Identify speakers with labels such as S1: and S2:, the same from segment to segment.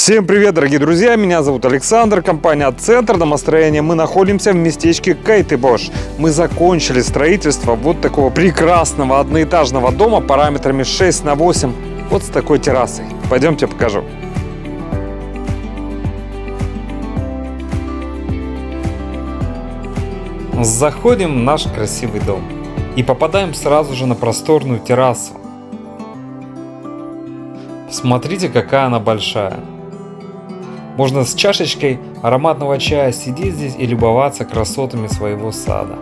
S1: Всем привет, дорогие друзья! Меня зовут Александр, компания «Центр домостроения». Мы находимся в местечке Кейтебош. Мы закончили строительство вот такого прекрасного одноэтажного дома параметрами 6х8, вот с такой террасой. Пойдемте покажу. Заходим в наш красивый дом и попадаем сразу же на просторную террасу. Смотрите, какая она большая. Можно с чашечкой ароматного чая сидеть здесь и любоваться красотами своего сада.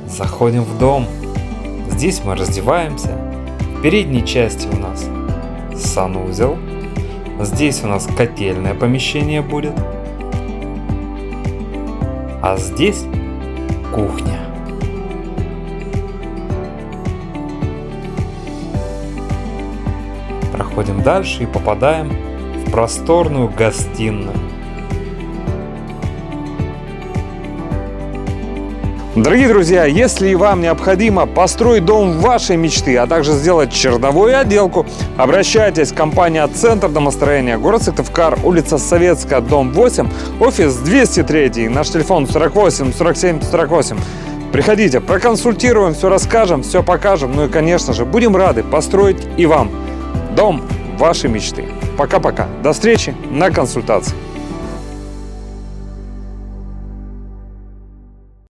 S1: Заходим в дом. Здесь мы раздеваемся. В передней части у нас санузел. Здесь у нас котельное помещение будет. А здесь кухня. Проходим дальше и попадаем в просторную гостиную. Дорогие друзья, если вам необходимо построить дом вашей мечты, а также сделать черновую отделку, обращайтесь в компанию «Центр домостроения», город Сыктывкар, улица Советская, дом 8, офис 203, наш телефон 48 47 48. Приходите, проконсультируем, все расскажем, все покажем, ну и, конечно же, будем рады построить и вам дом вашей мечты. Пока-пока. До встречи на консультации.